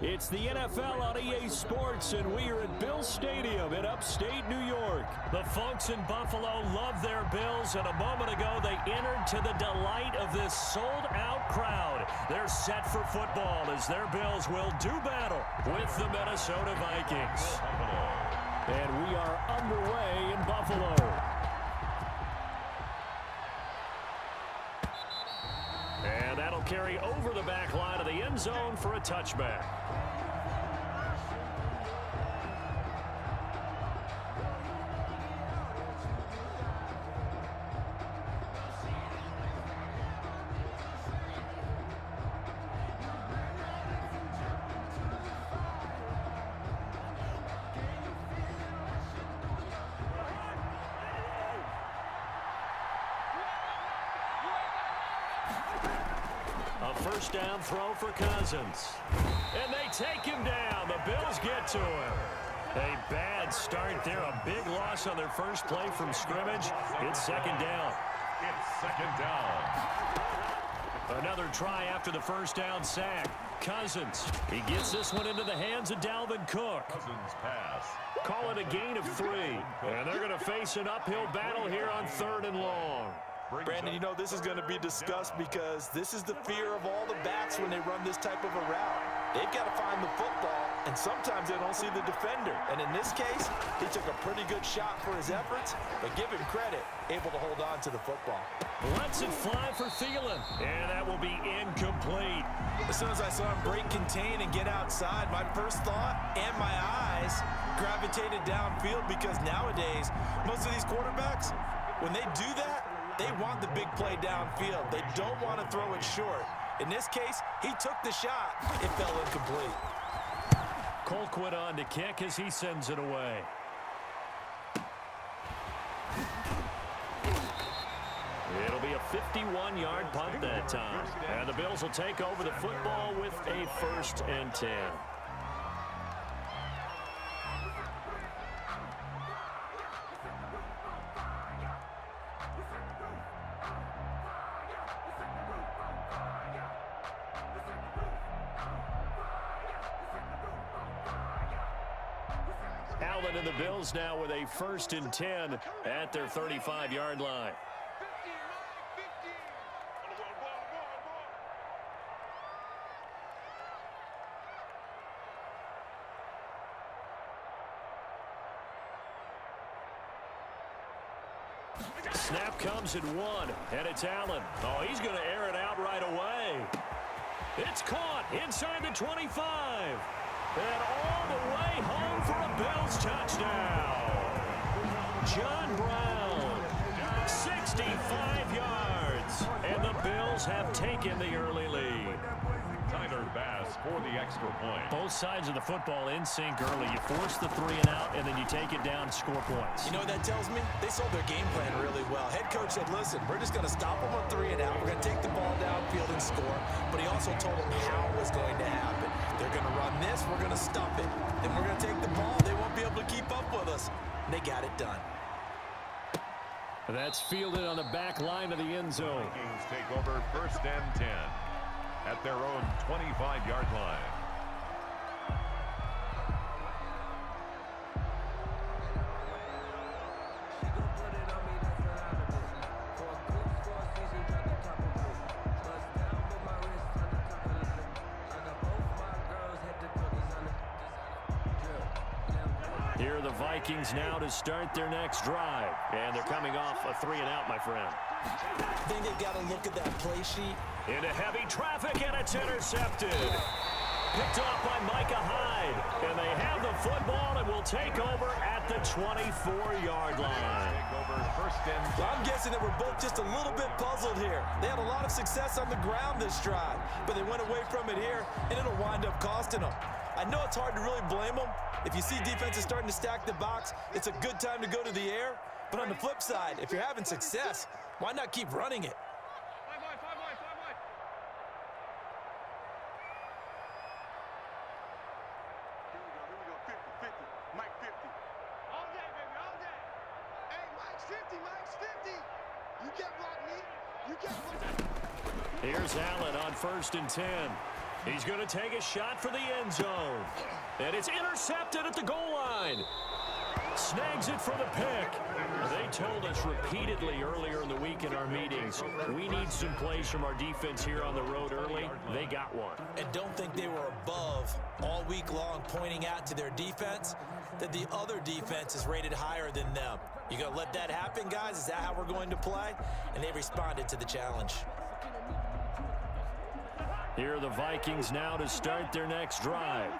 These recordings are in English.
It's the NFL on EA Sports, and we are at Bill Stadium in upstate New York. The folks in Buffalo love their Bills, and a moment ago they entered to the delight of this sold-out crowd. They're set for football as their Bills will do battle with the Minnesota Vikings. And we are underway in Buffalo. And that'll carry over the back line of the end zone for a touchback. A first down throw for Cousins. And they take him down. The Bills get to him. A bad start there. A big loss on their first play from scrimmage. It's second down. It's second down. Another try after the first down sack. Cousins. He gets this one into the hands of Dalvin Cook. Cousins pass. Call it a gain of 3. And they're going to face an uphill battle here on 3rd and long. Brandon, you know this is going to be discussed because this is the fear of all the backs when they run this type of a route. They've got to find the football, and sometimes they don't see the defender. And in this case, he took a pretty good shot for his efforts, but give him credit, able to hold on to the football. Lets it fly for Thielen, and that will be incomplete. As soon as I saw him break contain and get outside, my first thought and my eyes gravitated downfield because nowadays, most of these quarterbacks, when they do that, they want the big play downfield. They don't want to throw it short. In this case, he took the shot. It fell incomplete. Colquitt on to kick as he sends it away. It'll be a 51-yard punt that time. And the Bills will take over the football with a 1st and 10. Allen and the Bills now with a 1st and 10 at their 35-yard line. Snap comes at 1, and it's Allen. Oh, he's going to air it out right away. It's caught inside the 25. And all the way home for a Bills touchdown. John Brown, 65 yards. And the Bills have taken the early lead. Tyler Bass for the extra point. Both sides of the football in sync early. You force the 3 and out, and then you take it down and score points. You know what that tells me? They sold their game plan really well. Head coach said, listen, we're just going to stop them on 3 and out. We're going to take the ball downfield and score. But he also told them how it was going to happen. They're going to run this. We're going to stop it. Then we're going to take the ball. They won't be able to keep up with us. And they got it done. That's fielded on the back line of the end zone. Vikings take over 1st and 10 at their own 25-yard line. Here are the Vikings now to start their next drive. And they're coming off a 3 and out, my friend. I think they've got to look at that play sheet. Into heavy traffic, and it's intercepted. Picked off by Micah Hyde. And they have the football and will take over at the 24-yard line. Well, I'm guessing that we're both just a little bit puzzled here. They had a lot of success on the ground this drive, but they went away from it here, and it'll wind up costing them. I know it's hard to really blame them. If you see defenses starting to stack the box, it's a good time to go to the air. But on the flip side, if you're having success, why not keep running it? Here's Allen on 1st and 10. He's going to take a shot for the end zone. And it's intercepted at the goal line. Snags it for the pick. They told us repeatedly earlier in the week in our meetings, we need some plays from our defense here on the road early. They got one. And don't think they were above all week long pointing out to their defense that the other defense is rated higher than them. You going to let that happen, guys? Is that how we're going to play? And they responded to the challenge. Here are the Vikings now to start their next drive.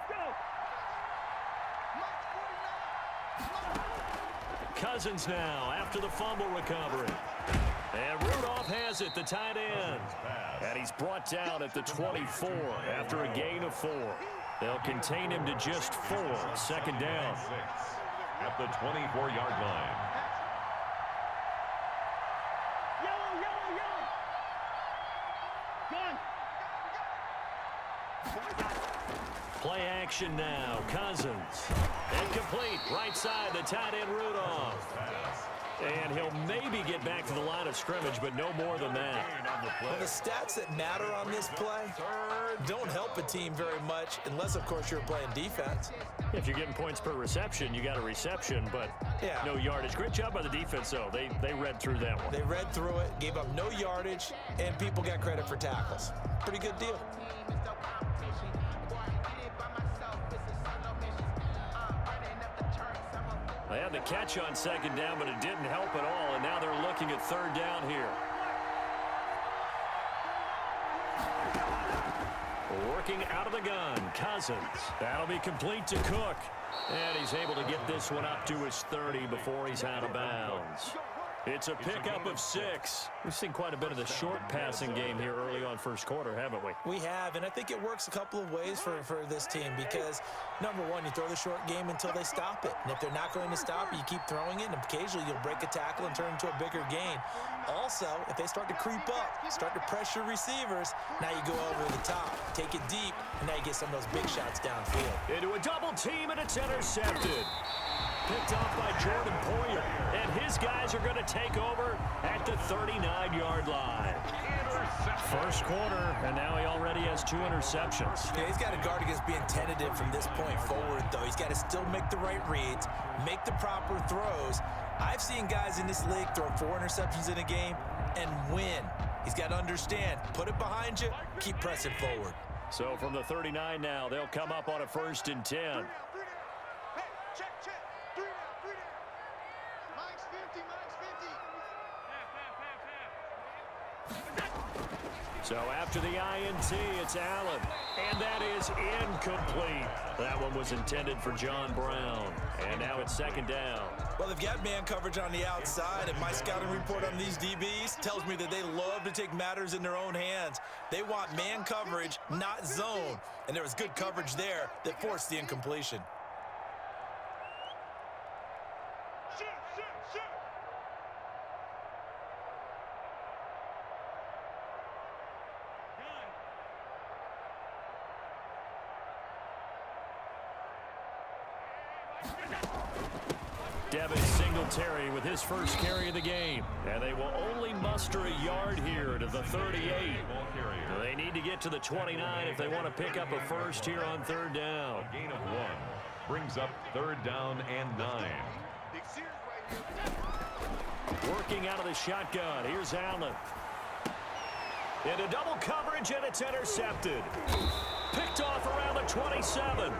Cousins now after the fumble recovery. And Rudolph has it, the tight end. And he's brought down at the 24 after a gain of 4. They'll contain him to just 4. Second down. At the 24-yard line. Play action now. Cousins. Incomplete. Right side, the tight end Rudolph. And he'll maybe get back to the line of scrimmage, but no more than that. Well, the stats that matter on this play don't help a team very much unless, of course, you're playing defense. If you're getting points per reception, you got a reception, but no yardage. Great job by the defense, though. They read through that one. They read through it, gave up no yardage, and people got credit for tackles. Pretty good deal. They had the catch on second down, but it didn't help at all, and now they're looking at third down here. Working out of the gun, Cousins. That'll be complete to Cook. And he's able to get this one up to his 30 before he's out of bounds. It's a pickup of 6. We've seen quite a bit of the short passing game here early on first quarter, haven't we? We have, and I think it works a couple of ways for this team because, number one, you throw the short game until they stop it. And if they're not going to stop it, you keep throwing it, and occasionally you'll break a tackle and turn into a bigger gain. Also, if they start to creep up, start to pressure receivers, now you go over the top, take it deep, and now you get some of those big shots downfield. Into a double team, and it's intercepted. Picked off by Jordan Poyer, and his guys are going to take over at the 39-yard line. First quarter, and now he already has 2 interceptions. Yeah, he's got to guard against being tentative from this point forward, though. He's got to still make the right reads, make the proper throws. I've seen guys in this league throw 4 interceptions in a game and win. He's got to understand, put it behind you, keep pressing forward. So from the 39 now, they'll come up on a 1st and 10. So after the INT, it's Allen. And that is incomplete. That one was intended for John Brown. And now it's second down. Well, they've got man coverage on the outside, and my scouting report on these DBs tells me that they love to take matters in their own hands. They want man coverage, not zone. And there was good coverage there that forced the incompletion. Devin Singletary with his first carry of the game. And they will only muster a yard here to the 38. They need to get to the 29 if they want to pick up a first here on third down. A gain of 1 brings up third down and 9. Working out of the shotgun. Here's Allen. Into double coverage, and it's intercepted. Picked off around the 27.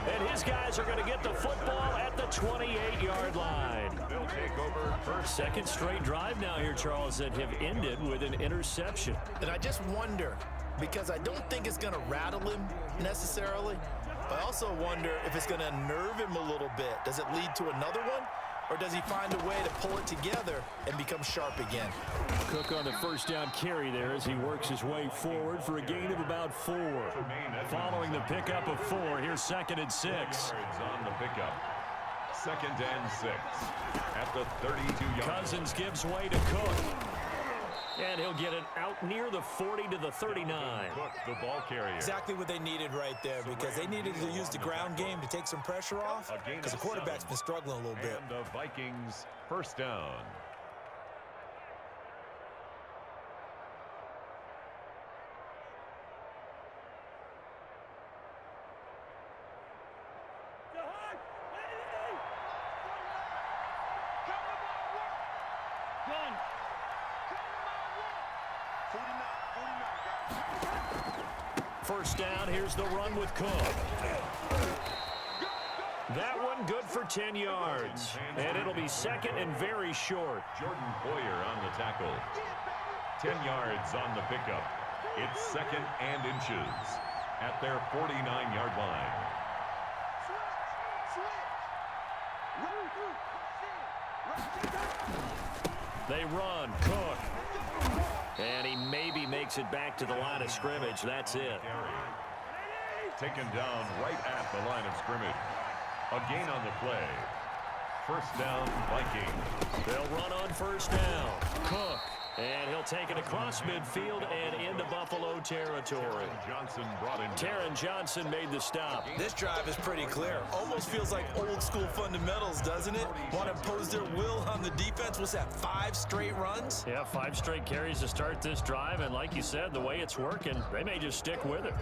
And his guys are going to get the football at the 28-yard line. They'll take over first. Second straight drive now here, Charles, that have ended with an interception. And I just wonder, because I don't think it's going to rattle him necessarily, but I also wonder if it's going to unnerve him a little bit. Does it lead to another one? Or does he find a way to pull it together and become sharp again? Cook on the first down carry there as he works his way forward for a gain of about 4. Following the pickup of 4, here's 2nd and 6. On the pickup. 2nd and 6 at the 32-yard. Cousins gives way to Cook. And he'll get it out near the 40 to the 39. Cook, the ball carrier. Exactly what they needed right there, because they needed to use the ground game to take some pressure off, because the quarterback's been struggling a little bit. And the Vikings first down. First down, here's the run with Cook. That one good for 10 yards. And it'll be second and very short. Jordan Poyer on the tackle. 10 yards on the pickup. It's second and inches at their 49-yard line. They run. Cook. And he maybe makes it back to the line of scrimmage. That's it. Taken down right at the line of scrimmage. A gain on the play. First down, Vikings. They'll run on first down. Cook. And he'll take it across midfield and into Buffalo territory. Taron Johnson made the stop. This drive is pretty clear. Almost feels like old school fundamentals, doesn't it? Want to impose their will on the defense. What's that, 5 straight runs? Yeah, 5 straight carries to start this drive. And like you said, the way it's working, they may just stick with it.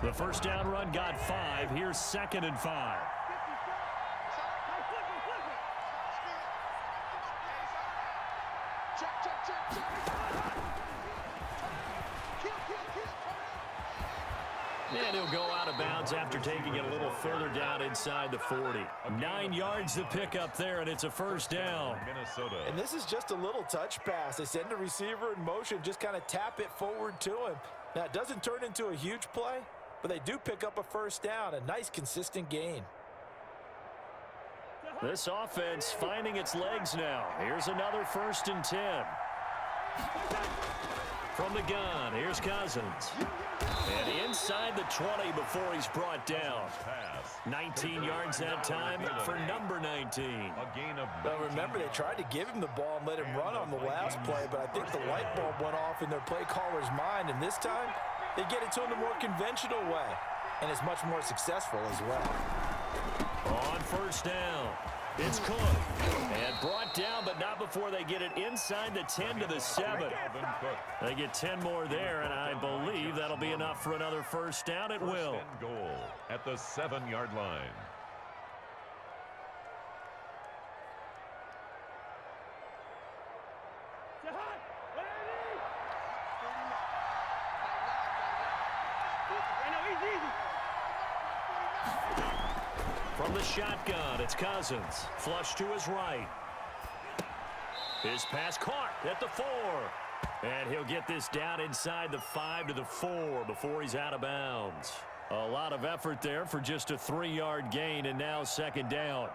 The first down run got 5. Here's second and 5. And he'll go out of bounds after taking it a little further down inside the 40. 9 yards to pick up there, and it's a first down. Minnesota. And this is just a little touch pass. They send the receiver in motion, just kind of tap it forward to him. Now, it doesn't turn into a huge play, but they do pick up a first down, a nice consistent gain. This offense finding its legs now. Here's another first and 10. From the gun, here's Cousins. And inside the 20 before he's brought down. 19 yards that time for number 19. Well, remember, they tried to give him the ball and let him run on the last play, but I think the light bulb went off in their play caller's mind, and this time they get it to him the more conventional way, and it's much more successful as well. On first down, it's Cook. And brought down, but not before they get it inside the 10 to the 7. They get 10 more there, and I believe that'll be enough for another first down. It will. First and goal at the 7-yard line. From the shotgun, it's Cousins. Flush to his right. His pass caught at the 4. And he'll get this down inside the 5 to the 4 before he's out of bounds. A lot of effort there for just a 3-yard gain, and now second down.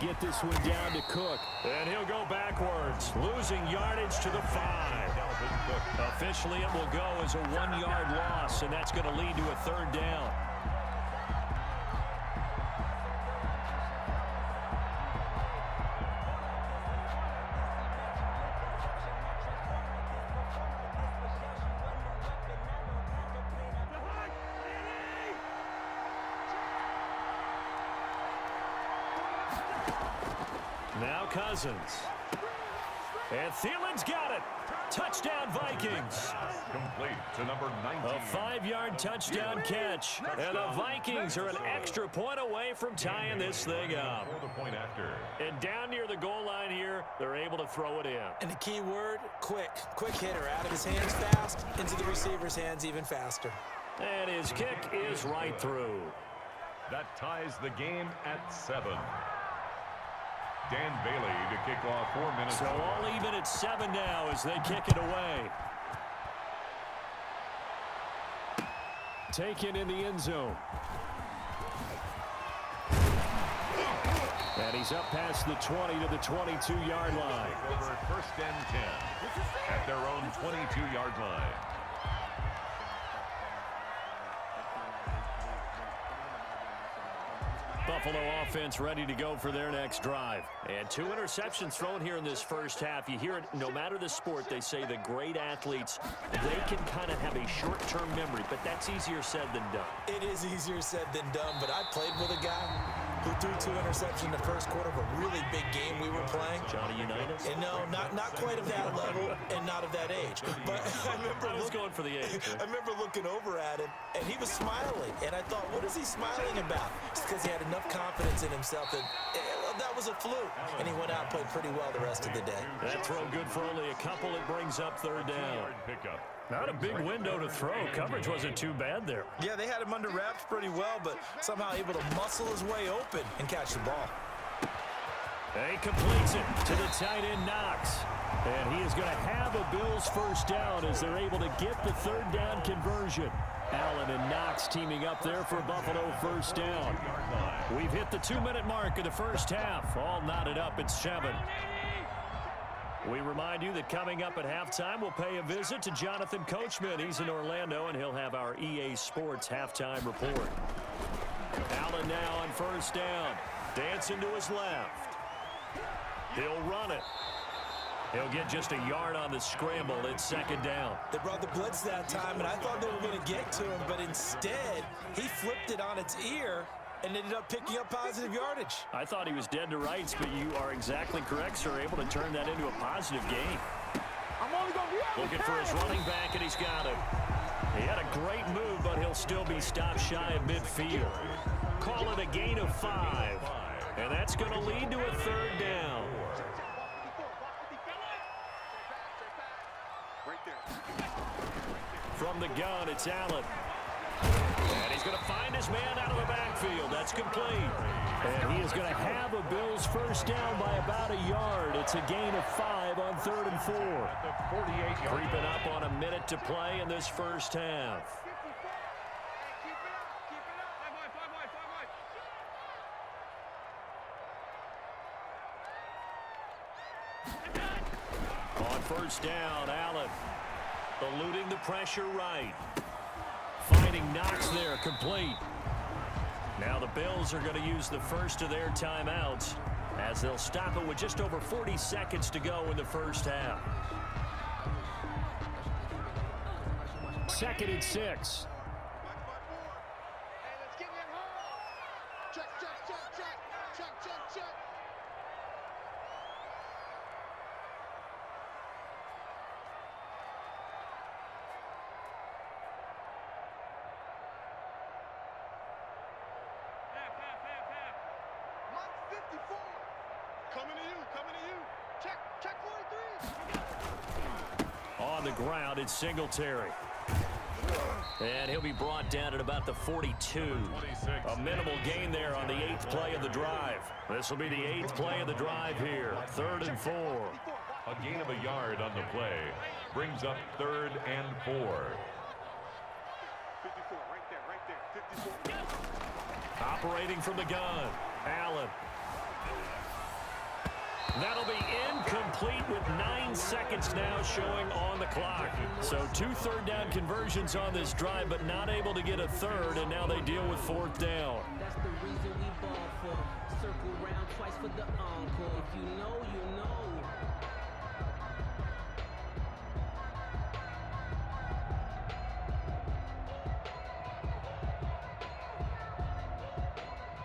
Get this one down to Cook, and he'll go backwards, losing yardage to the 5. Officially, it will go as a 1-yard loss, and that's going to lead to a third down. Now Cousins. And Thielen's got it. Touchdown, Vikings. Complete to number 19. A 5-yard touchdown catch. And the Vikings are an extra point away from tying this thing up. For the point after. And down near the goal line here, they're able to throw it in. And the key word, quick. Quick hitter. Out of his hands fast, into the receiver's hands even faster. And his kick is right through. That ties the game at 7. Dan Bailey to kick off for Minnesota. So all even at 7 now as they kick it away. Taken in the end zone. And he's up past the 20 to the 22-yard line. Over first and 10 at their own 22-yard line. Buffalo offense ready to go for their next drive. And 2 interceptions thrown here in this first half. You hear it no matter the sport. They say the great athletes, they can kind of have a short-term memory, but that's easier said than done. It is easier said than done, but I played with a guy who threw 2 interceptions in the first quarter of a really big game we were playing. Johnny Unitas? And no, not quite of that level and not of that age. But I was going for the age. I remember looking over at him, and he was smiling. And I thought, what is he smiling about? It's because he had enough confidence in himself that that was a fluke. And he went out and played pretty well the rest of the day. That throw good for only a couple. It brings up third down. Not a big window to throw. Coverage wasn't too bad there. Yeah, they had him under wraps pretty well, but somehow able to muscle his way open and catch the ball. He completes it to the tight end, Knox. And he is going to have a Bills first down as they're able to get the third down conversion. Allen and Knox teaming up there for Buffalo first down. We've hit the 2-minute mark of the first half. All knotted up at 7. We remind you that coming up at halftime, we'll pay a visit to Jonathan Coachman. He's in Orlando, and he'll have our EA Sports halftime report. Allen now on first down. Dancing to his left. He'll run it. He'll get just a yard on the scramble. It's second down. They brought the blitz that time, and I thought they were going to get to him, but instead, he flipped it on its ear and ended up picking up positive yardage. I thought he was dead to rights, but you are exactly correct, sir. Able to turn that into a positive gain. Looking for his running back, and he's got him. He had a great move, but he'll still be stopped shy of midfield. Call it a gain of 5. And that's going to lead to a third down. From the gun, it's Allen. And he's going to find his man out of the backfield. That's complete. And he is going to have a Bills first down by about a yard. It's a gain of 5 on 3rd and 4. Creeping up on a minute to play in this first half. On first down, Allen eluding the pressure right. Finding Knox there, complete. Now the Bills are going to use the first of their timeouts as they'll stop it with just over 40 seconds to go in the first half. 2nd and 6. On the ground, it's Singletary. And he'll be brought down at about the 42. A minimal gain there on the 8th play of the drive. This will be the 8th play of the drive here. 3rd and 4. A gain of a yard on the play brings up 3rd and 4. 54, right there. 54. Operating from the gun, Allen. That'll be incomplete with 9 seconds now showing on the clock. So 2 third-down conversions on this drive, but not able to get a third, and now they deal with 4th down. That's the reason we ball for. Circle round twice for the encore. If you know, you know.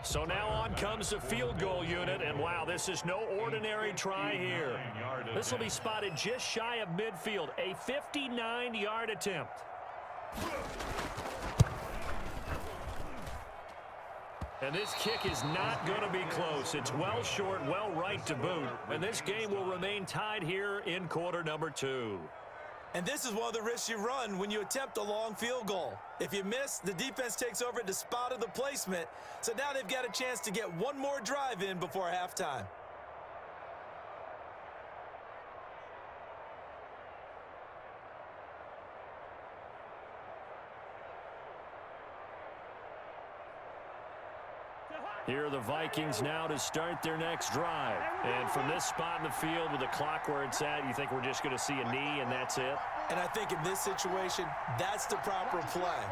So now on comes the field goal unit, and wow, this is no ordinary try here. This will be spotted just shy of midfield, a 59-yard attempt. And this kick is not going to be close. It's well short, well right to boot, and this game will remain tied here in quarter number 2. And this is one of the risks you run when you attempt a long field goal. If you miss, the defense takes over at the spot of the placement. So now they've got a chance to get one more drive in before halftime. Here are the Vikings now to start their next drive. And from this spot in the field with the clock where it's at, you think we're just going to see a knee and that's it? And I think in this situation, that's the proper play.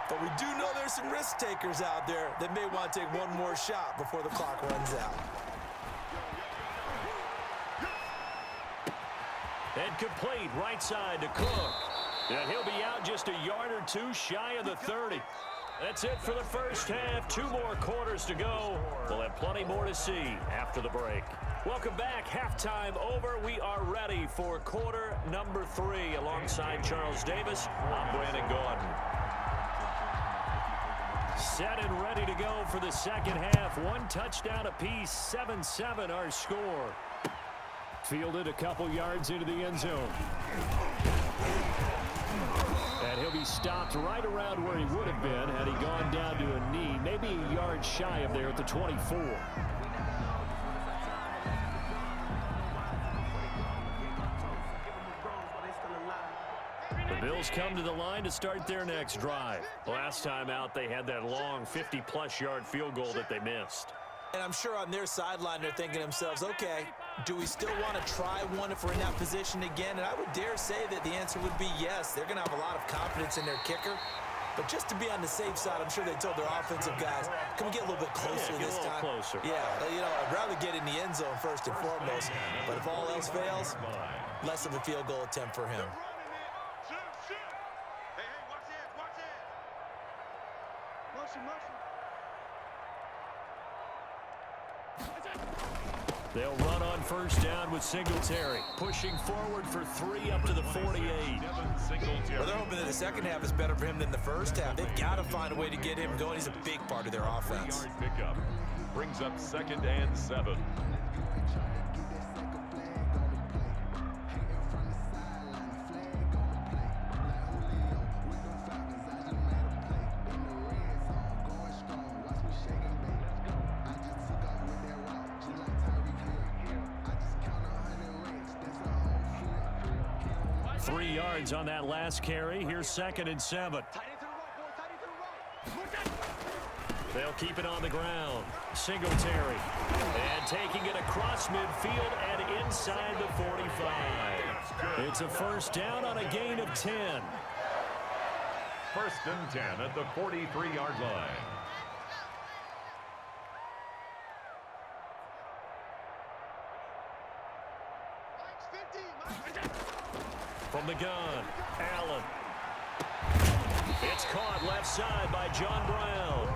But we do know there's some risk takers out there that may want to take one more shot before the clock runs out. And complete right side to Cook. And he'll be out just a yard or two shy of the 30. That's it for the first half. 2 more quarters to go. We'll have plenty more to see after the break. Welcome back. Halftime over. We are ready for quarter number 3. Alongside Charles Davis, I'm Brandon Gordon. Set and ready to go for the second half. 1 touchdown apiece. 7-7 our score. Fielded a couple yards into the end zone. And he'll be stopped right around where he would have been had he gone down to a knee, maybe a yard shy of there at the 24. The Bills come to the line to start their next drive. Last time out, they had that long 50-plus yard field goal that they missed. And I'm sure on their sideline they're thinking to themselves, okay, do we still want to try one if we're in that position again? And I would dare say that the answer would be yes. They're going to have a lot of confidence in their kicker. But just to be on the safe side, I'm sure they told their offensive guys, can we get a little bit closer this time? Closer. Yeah, you know, I'd rather get in the end zone first and foremost. But if all else fails, less of a field goal attempt for him. They'll run on first down with Singletary, pushing forward for 3 up to the 48. Well, they're hoping that the second half is better for him than the first half. They've got to find a way to get him going. He's a big part of their offense. Pickup brings up 2nd and 7. On that last carry. Here's 2nd and 7. They'll keep it on the ground. Singletary. And taking it across midfield and inside the 45. It's a first down on a gain of 10. 1st and 10 at the 43-yard line. From the gun, Allen. It's caught left side by John Brown.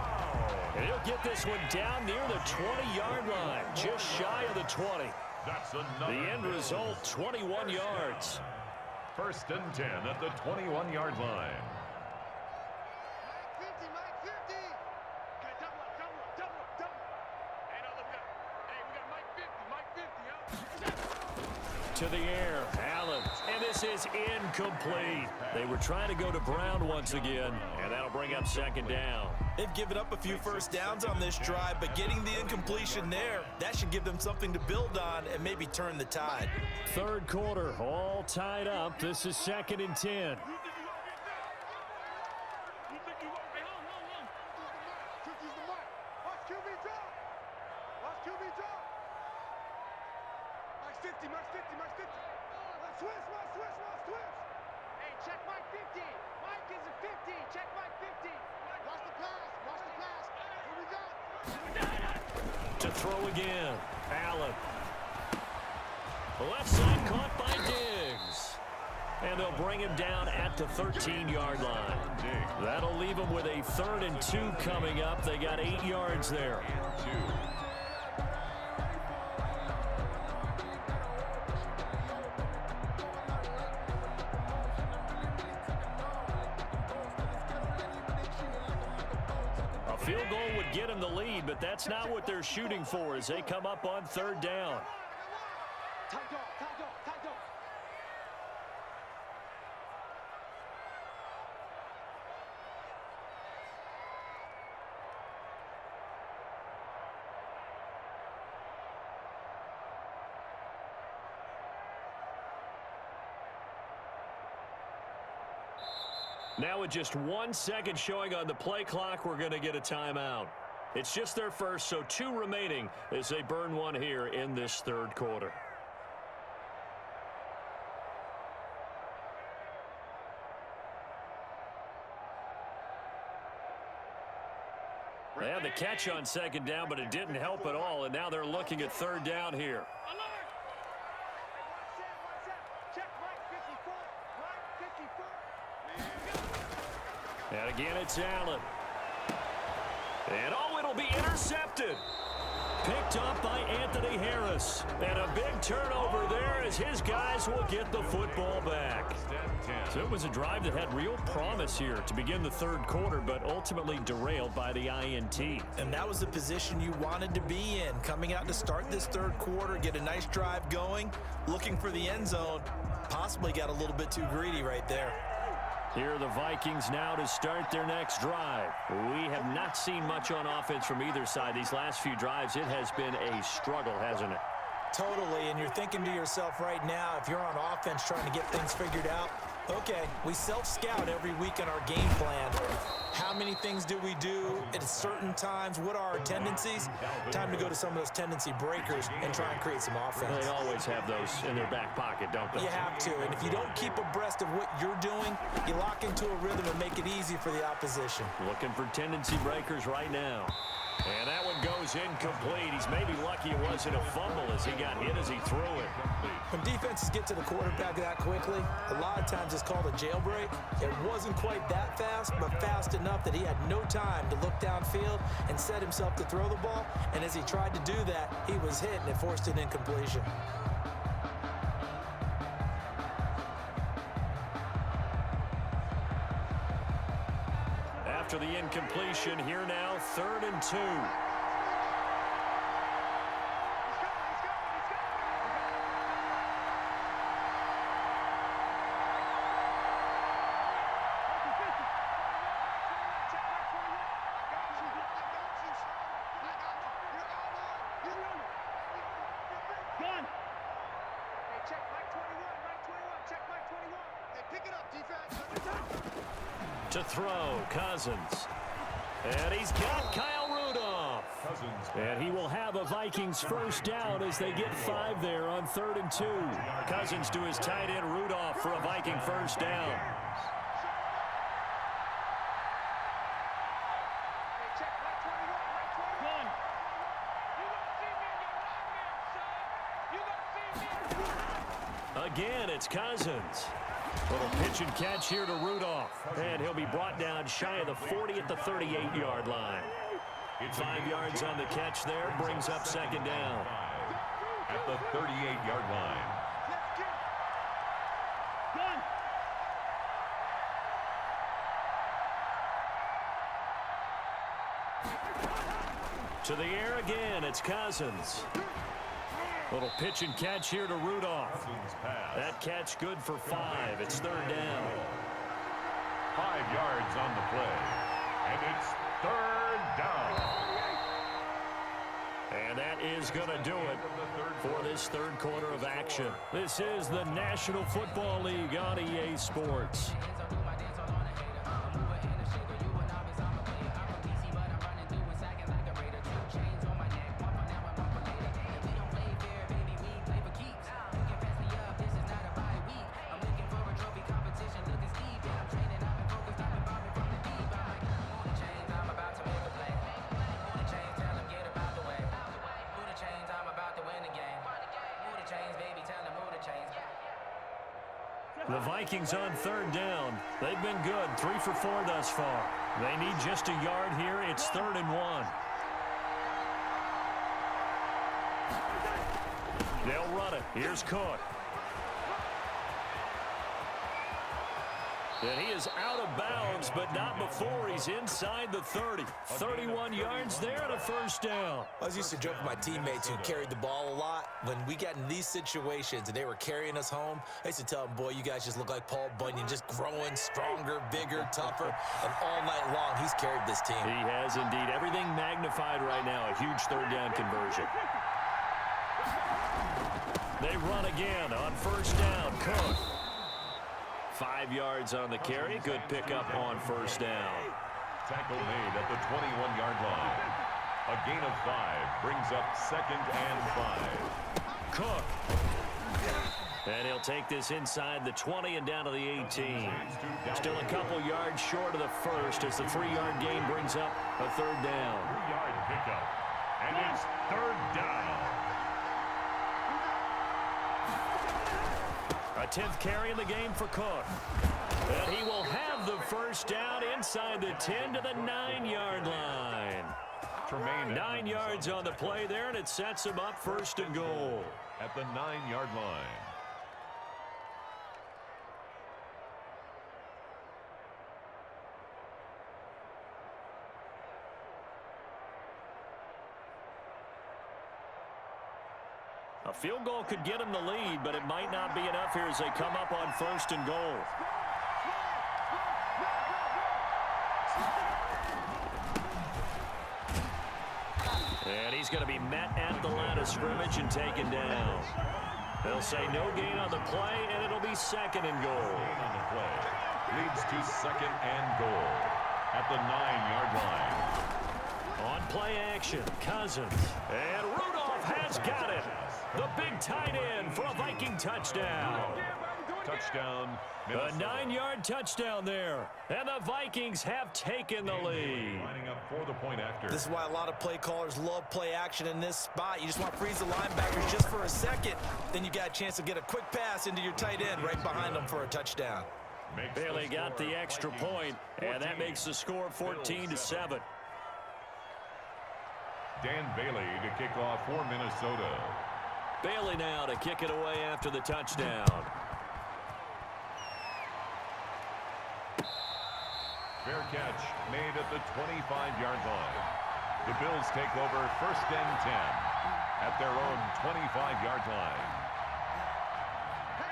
And he'll get this one down near the 20-yard line, just shy of the 20. The end result, 21 yards. 1st and 10 at the 21-yard line. To the air, Allen, and this is incomplete. They were trying to go to Brown once again, and that'll bring up 2nd down. They've given up a few first downs on this drive, but getting the incompletion there, that should give them something to build on and maybe turn the tide. 3rd quarter, all tied up. This is 2nd and 10. To throw again, Allen. Left side caught by Diggs. And they'll bring him down at the 13-yard line. That'll leave him with a 3rd and 2 coming up. They got 8 yards there. Field goal would get him the lead, but that's not what they're shooting for as they come up on 3rd down. Now with just 1 second showing on the play clock, we're going to get a timeout. It's just their first, so 2 remaining as they burn one here in this 3rd quarter. They had the catch on second down, but it didn't help at all, and now they're looking at third down here. And again, it's Allen. And it'll be intercepted. Picked up by Anthony Harris. And a big turnover there as his guys will get the football back. So it was a drive that had real promise here to begin the third quarter, but ultimately derailed by the INT. And that was the position you wanted to be in. Coming out to start this third quarter, get a nice drive going, looking for the end zone. Possibly got a little bit too greedy right there. Here are the Vikings now to start their next drive. We have not seen much on offense from either side. These last few drives, it has been a struggle, hasn't it? Totally, and you're thinking to yourself right now, if you're on offense trying to get things figured out, okay, we self-scout every week in our game plan. How many things do we do at certain times? What are our tendencies? Time to go to some of those tendency breakers and try and create some offense. They always have those in their back pocket, don't they? You have to, and if you don't keep abreast of what you're doing, you lock into a rhythm and make it easy for the opposition. Looking for tendency breakers right now. And that one goes incomplete. He's maybe lucky it wasn't a fumble as he got hit as he threw it. When defenses get to the quarterback that quickly, a lot of times it's called a jailbreak. It wasn't quite that fast, but fast enough that he had no time to look downfield and set himself to throw the ball. And as he tried to do that, he was hit and it forced an incompletion. After the incompletion, here now, 3rd and 2. To throw, Cousins. And he's got Kyle Rudolph. And he will have a Vikings first down as they get 5 there on 3rd and 2. Cousins to his tight end Rudolph for a Viking first down. Again, it's Cousins. Little pitch and catch here to Rudolph. And he'll be brought down shy of the 40 at the 38-yard line. 5 yards on the catch there, brings up 2nd down. At the 38-yard line. To the air again, it's Cousins. Little pitch and catch here to Rudolph. That catch good for 5. It's 3rd down. 5 yards on the play. And it's 3rd down. And that is going to do it for this third quarter of action. This is the National Football League on EA Sports. The Vikings on 3rd down. They've been good, 3 for 4 thus far. They need just a yard here. It's 3rd and 1. They'll run it. Here's Cook. And he is out of bounds, but not before he's inside the 30. 31 yards there and a first down. I was used to joke with my teammates who carried the ball a lot. When we got in these situations and they were carrying us home, I used to tell them, boy, you guys just look like Paul Bunyan, just growing stronger, bigger, tougher. And all night long, he's carried this team. He has indeed. Everything magnified right now. A huge 3rd down conversion. They run again on 1st down. Cook. 5 yards on the carry. Good pickup on 1st down. Tackle made at the 21-yard line. A gain of 5 brings up 2nd and 5. Cook. And he'll take this inside the 20 and down to the 18. Still a couple yards short of the first as the 3-yard gain brings up a third down. 3-yard pickup. And it's third down. A 10th carry in the game for Cook. And he will have the first down inside the 10 to the 9-yard line. 9 yards on the play there, and it sets him up first and goal. At the 9-yard line. A field goal could get him the lead, but it might not be enough here as they come up on first and goal. And he's going to be met at the line of scrimmage and taken down. They'll say no gain on the play, and it'll be second and goal. On the play leads to second and goal at the 9-yard line. On play action, Cousins. And Rudolph has got it. The big tight end for a Viking touchdown. Touchdown, A 9-yard touchdown there. And the Vikings have taken the lead. Lining up for the point after. This is why a lot of play callers love play action in this spot. You just want to freeze the linebackers just for a second. Then you got a chance to get a quick pass into your tight end right behind them for a touchdown. Bailey got the extra point, and that makes the score 14-7. Dan Bailey to kick off for Minnesota. Bailey now to kick it away after the touchdown. Fair catch made at the 25-yard line. The Bills take over first and 10 at their own 25-yard line.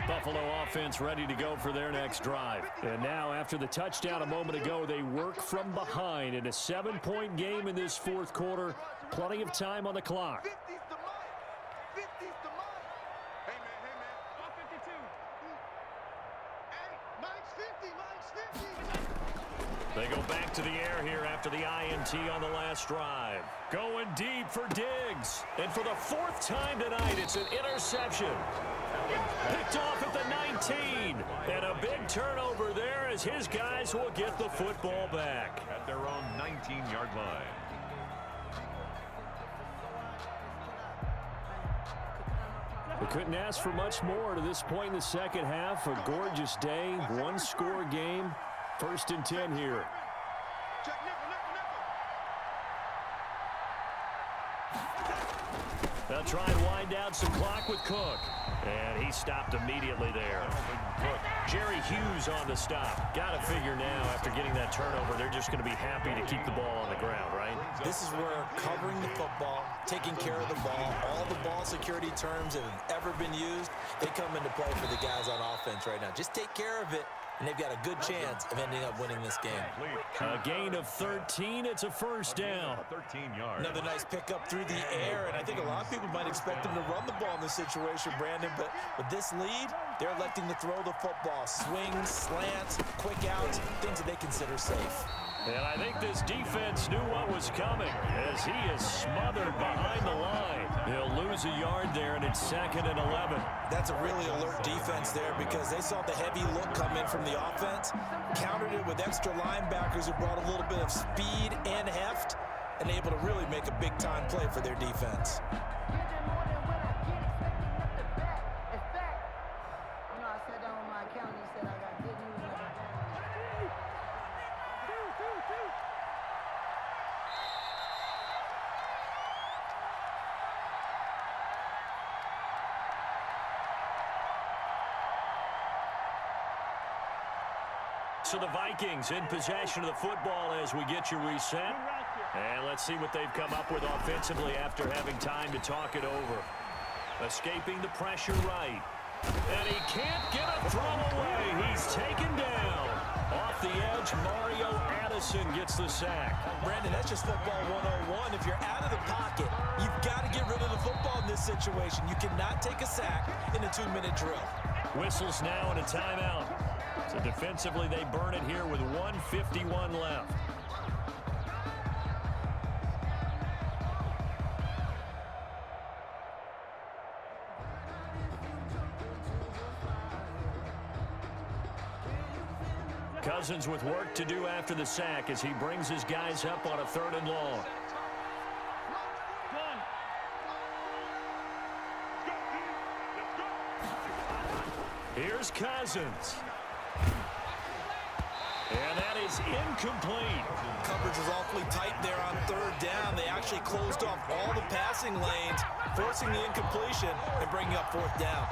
Buffalo offense ready to go for their next drive. And now after the touchdown a moment ago, they work from behind in a 7-point game in this fourth quarter. Plenty of time on the clock. 50's the mine. 50's the mine. Hey, man. 152. Hey, mine's 50. They go back to the air here after the INT on the last drive. Going deep for Diggs. And for the 4th time tonight, it's an interception. Picked off at the 19. And a big turnover there as his guys will get the football back. At their own 19-yard line. We couldn't ask for much more to this point in the second half. A gorgeous day, one-score game. First and 10 here. Check nickel. They'll try and wind down some clock with Cook. And he stopped immediately there. Jerry Hughes on the stop. Got to figure now after getting that turnover, they're just going to be happy to keep the ball on the ground, right? This is where covering the football, taking care of the ball, all the ball security terms that have ever been used, they come into play for the guys on offense right now. Just take care of it, and they've got a good chance of ending up winning this game. A gain of 13. It's a first down. 13 yards. Another nice pickup through the air, and I think a lot of people might expect them to run the ball in this situation, Brandon, but with this lead, they're electing to throw the football. Swings, slants, quick outs, things that they consider safe. And I think this defense knew what was coming as he is smothered behind the line. He'll lose a yard there, and it's 2nd and 11. That's a really alert defense there because they saw the heavy look come in from the offense, countered it with extra linebackers who brought a little bit of speed and heft, and able to really make a big-time play for their defense. So the Vikings in possession of the football as we get you reset. And let's see what they've come up with offensively after having time to talk it over. Escaping the pressure right. And he can't get a throw away. He's taken down. Off the edge, Mario Addison gets the sack. Brandon, that's just football 101. If you're out of the pocket, you've got to get rid of the football in this situation. You cannot take a sack in a 2-minute drill. Whistles now and a timeout. So defensively, they burn it here with 1:51 left. Cousins with work to do after the sack as he brings his guys up on a 3rd and long. Here's Cousins. And that is incomplete. Coverage was awfully tight there on 3rd down. They actually closed off all the passing lanes, forcing the incompletion and bringing up 4th down.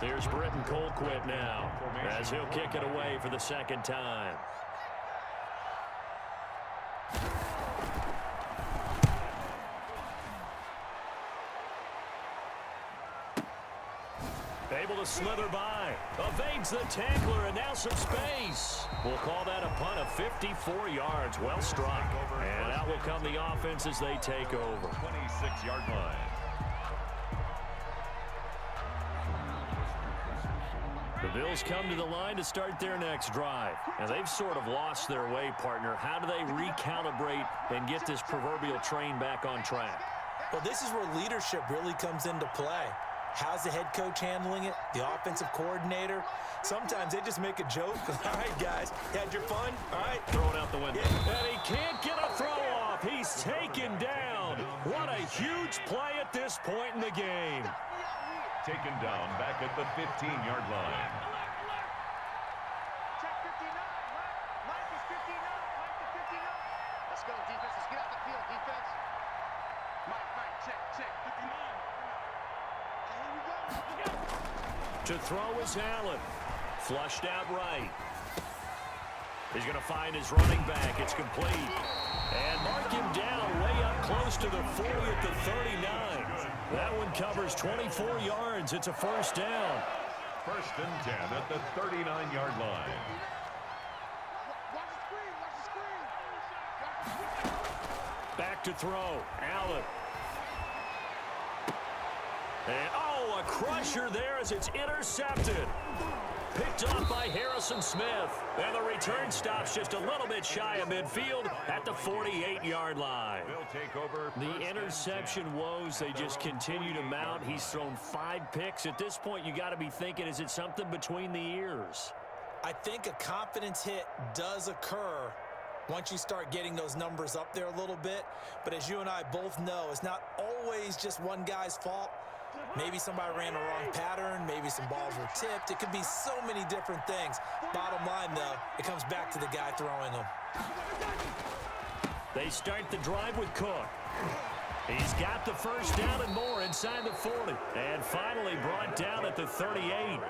Here's Britton Colquitt now as he'll kick it away for the 2nd time. Able to slither by. Evades the tackler, and now some space. We'll call that a punt of 54 yards. Well struck. And out will come the offense as they take over. 26-yard line. The Bills come to the line to start their next drive. And they've sort of lost their way, partner. How do they recalibrate and get this proverbial train back on track? Well, this is where leadership really comes into play. How's the head coach handling it? The offensive coordinator? Sometimes they just make a joke. All right, guys, you had your fun? All right. Throw it out the window. And he can't get a throw off. He's taken down. What a huge play at this point in the game. Taken down back at the 15-yard line. Check 59. Mike is 59. Mike to 59. Let's go, defense. Let's get out the field, defense. Mike, check 59. To throw is Allen. Flushed out right. He's going to find his running back. It's complete. And mark him down way up close to the 40 at the 39. That one covers 24 yards. It's a 1st down. 1st and 10 at the 39-yard line. Watch the screen. Back to throw. Allen. And, oh, a crusher there as it's intercepted. Picked up by Harrison Smith. And the return stops just a little bit shy of midfield at the 48-yard line. They'll take over. The interception woes, they just continue to mount. He's thrown 5 picks. At this point, you got to be thinking, is it something between the ears? I think a confidence hit does occur once you start getting those numbers up there a little bit. But as you and I both know, it's not always just one guy's fault. Maybe somebody ran the wrong pattern. Maybe some balls were tipped. It could be so many different things. Bottom line, though, it comes back to the guy throwing them. They start the drive with Cook. He's got the 1st down and more inside the 40. And finally brought down at the 38.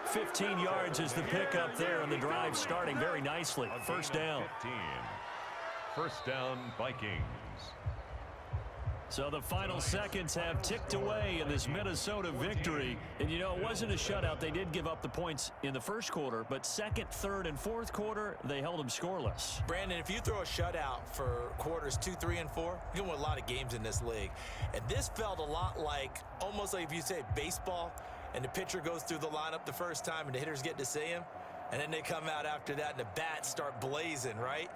15 yards is the pickup there, and the drive starting very nicely. 1st down. 15. 1st down, Vikings. So the final seconds have ticked away in this Minnesota victory. And, you know, it wasn't a shutout. They did give up the points in the 1st quarter, but 2nd, 3rd, and 4th quarter, they held them scoreless. Brandon, if you throw a shutout for quarters 2, 3, and 4, you win a lot of games in this league. And this felt a lot like, almost like if you say baseball, and the pitcher goes through the lineup the first time and the hitters get to see him, and then they come out after that and the bats start blazing, right?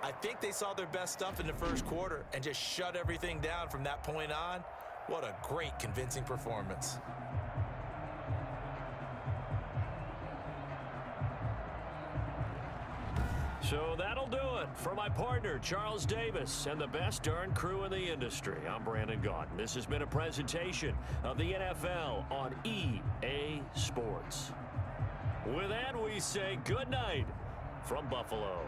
I think they saw their best stuff in the 1st quarter and just shut everything down from that point on. What a great, convincing performance. So that'll do it for my partner, Charles Davis, and the best darn crew in the industry. I'm Brandon Gaudin. This has been a presentation of the NFL on EA Sports. With that, we say good night from Buffalo.